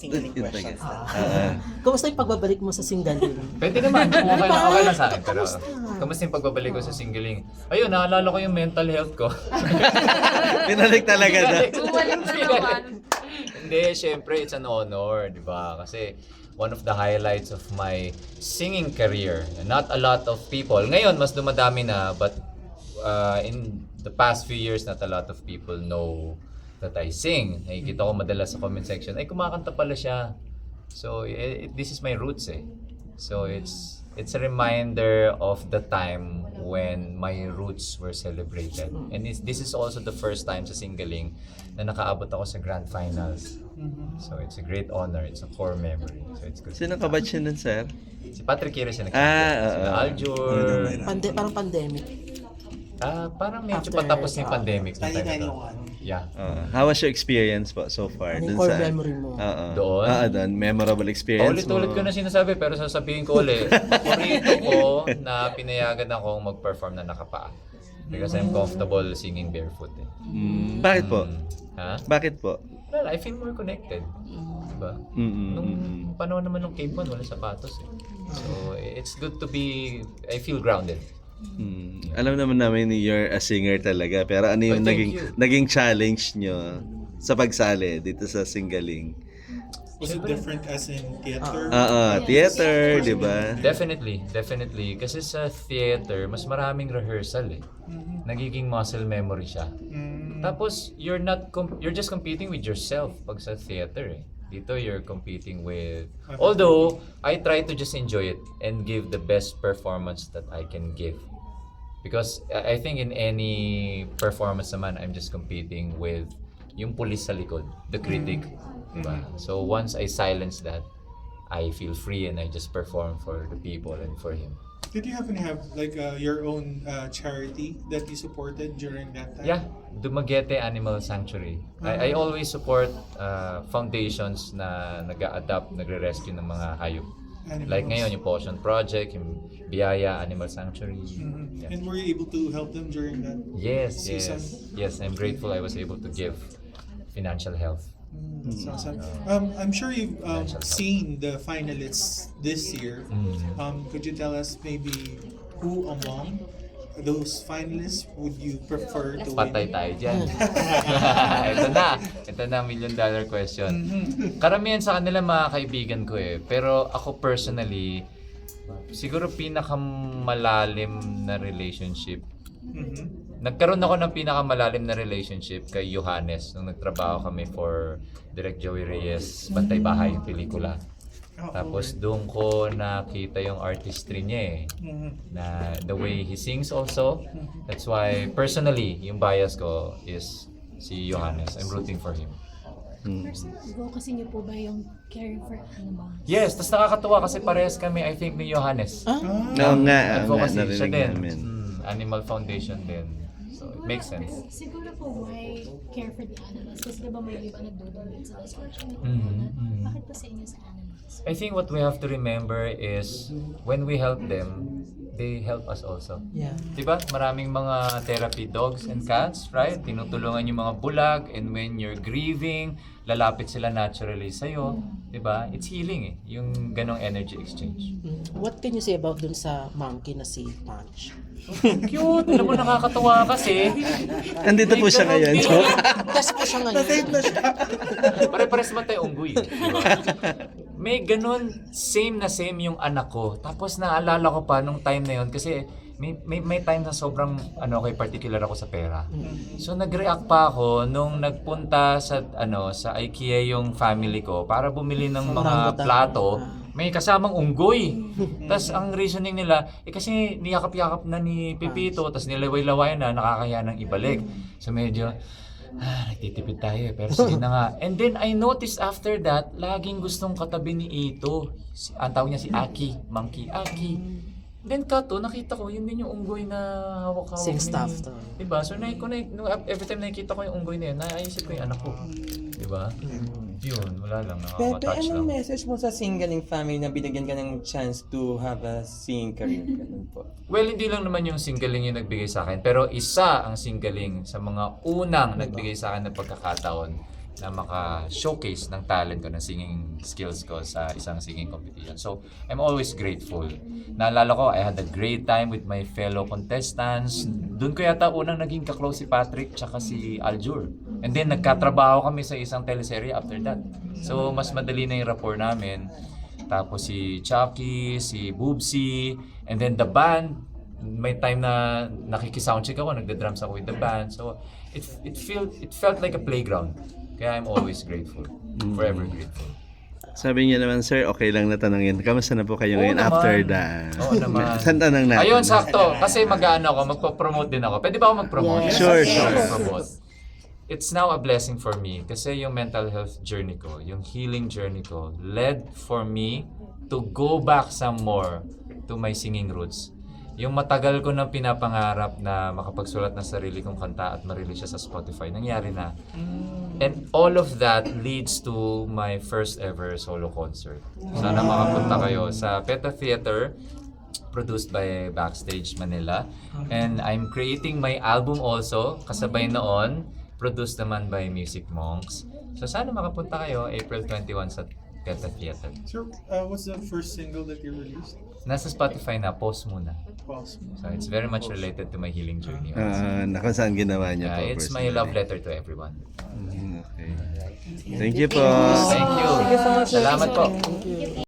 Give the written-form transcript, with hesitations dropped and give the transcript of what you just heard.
singling Yun questions talaga. na. Kumusta yung pagbabalik mo sa singling? Pwede naman, okay lang sa akin. Pero, kamusta yung pagbabalik ko sa singling? Ayun, naalala ko yung mental health ko. Pinalik talaga na. Bumalik na naman. Hindi, syempre, it's an honor, di ba? Kasi one of the highlights of my singing career, not a lot of people, ngayon mas dumadami na, but in the past few years, not a lot of people know that I sing. Nakikita ko madalas sa comment section, ay kumakanta pala siya. So, this is my roots eh. So, it's a reminder of the time when my roots were celebrated. And this is also the first time sa Singaling na nakaabot ako sa grand finals. So, it's a great honor. It's a core memory. So, it's good. Sino kabatch yun nun, sir? Si Patrick Kiris yung Ah, Aljur. Parang pandemic. Parang medyo After, patapos na yung pandemic. na time na to. 2021. Yeah. How was your experience po so far? Ano yung Dun core sa- memory mo? Doon? Doon. Memorable experience Paulit-ulit ko na sinasabi pero sasabihin ko ulit. Paborito ko na pinayagan akong mag-perform na nakapaa. Because I'm comfortable singing barefoot eh. Bakit po? Ha? Bakit po? Well, I feel more connected. Diba? Nung panahon naman ng Cape 1, wala sapatos eh. So, it's good to be, I feel grounded. Alam naman namin you're a singer talaga, pero ano yung Oh, thank you. naging challenge nyo sa pagsali dito sa Singaling? Was it different as in theater? Theater, di ba? Definitely. Kasi sa theater, mas maraming rehearsal eh. Nagiging muscle memory siya. Tapos, you're just competing with yourself pag sa theater eh. Dito, you're competing with... Although, I try to just enjoy it and give the best performance that I can give. Because I think in any performance naman, I'm just competing with yung pulis sa likod, the critic. Diba? So once I silence that, I feel free and I just perform for the people and for him. Did you happen to have like your own charity that you supported during that time? Yeah, Dumaguete Animal Sanctuary. I always support foundations na nag-a-adapt, nagre-rescue ng mga hayop. Animals. Like ngayon, yung Potion Project, yung Biyaya Animal Sanctuary. Yeah. And were you able to help them during that? Yes, season? I'm grateful I was able to give financial help. That's awesome. I'm sure you've seen the finalists this year. Could you tell us maybe who among those finalists would you prefer to Patay win? tayo dyan. Ito na, $1 million question. Karamihan sa kanila mga kaibigan ko eh. Pero ako personally, siguro pinakamalalim na relationship. Nagkaroon ako ng pinakamalalim na relationship kay Johannes nung nagtrabaho kami for Direk Joey Reyes, Bantay Bahay, yung pelikula. Tapos doon ko nakita yung artistry niya eh. Na the way he sings also. That's why personally, yung bias ko is si Johannes. I'm rooting for him. Personal goal kasi niyo po ba yung caring for animals? Yes, tas nakakatuwa kasi parehas kami, I think, ni Johannes. Oo nga, Advocacy siya narinig din. namin. Animal Foundation din. So it makes sense. Siguro po why care for the animals? Kasi diba may iba nagdudulot sila sa social Bakit po sa inyo sa animals? I think what we have to remember is when we help them, they help us also. Yeah. Diba? Maraming mga therapy dogs and cats, right? Tinutulungan yung mga bulag, and when you're grieving, lalapit sila naturally sa'yo. Diba? It's healing eh. Yung ganong energy exchange. What can you say about dun sa monkey na si Punch? Cute! Alam mo, nakakatawa kasi. Andito po siya ngayon. Test po siya ngayon. Pare-pares man tayo unggoy. May ganun, same na same yung anak ko. Tapos naalala ko pa nung time na yun kasi may time na sobrang kay particular ako sa pera. So nag-react pa ako nung nagpunta sa sa IKEA yung family ko para bumili ng mga plato. May kasamang unggoy. Tapos ang reasoning nila, kasi niyakap-yakap na ni Pipito, tapos nilaway-laway na, nakakaya nang ibalik. So medyo, nagtitipid tayo eh, pero sige na nga. And then I noticed after that, laging gustong katabi ni Ito. Ang tawag niya si Aki, Monkey Aki. Then kato, nakita ko, yun din yung unggoy na hawak-hawak. Same stuff to. Diba? So every time nakikita ko yung unggoy na yun, naisip ko yung anak ko. Diba? Yun, wala lang, Pepe, nakaka-touch anong lang. message mo sa singling family na binigyan ka ng chance to have a singing career? Ganun po. Well, hindi lang naman yung singling yung nagbigay sa akin, pero isa ang singling sa mga unang nagbigay sa akin ng pagkakataon na maka-showcase ng talent ko, ng singing skills ko sa isang singing competition. So, I'm always grateful. Naalala ko, I had a great time with my fellow contestants. Doon ko yata unang naging kaklose si Patrick tsaka si Aljur. And then, nagkatrabaho kami sa isang teleserye after that. So, mas madali na yung rapport namin. Tapos si Chucky, si Boobsy, and then the band, may time na nakikisoundcheck ako, nagda-drums ako with the band. So, it felt like a playground. Kaya I'm always grateful. Forever grateful. Sabi niya naman, sir, okay lang na tanongin. Kamusta na po kayo Oo ngayon naman. after the... Oo naman. Saan tanong natin? Ayun, sakto. Kasi mag-ano ako, magpo-promote din ako. Pwede ba ako mag-promote? Yes. Sure, Yes. sure. Mag-promote. It's now a blessing for me kasi yung mental health journey ko, yung healing journey ko, led for me to go back some more to my singing roots. Yung matagal ko nang pinapangarap na makapagsulat ng sarili kong kanta at ma-release siya sa Spotify, nangyari na. And all of that leads to my first ever solo concert. Sana makapunta kayo sa PETA Theater, produced by Backstage Manila. And I'm creating my album also, kasabay noon, produced naman by Music Monks. So sana makapunta kayo April 21 sa PETA Theater. Sir, what's the first single that you released? Nasa Spotify na, Post Muna. Pause. So it's very much related to my healing journey. Naku, saan ginawa niya po? It's my love letter to everyone. Okay. Thank you po. Thank you. Thank you so much. Salamat po. Thank you.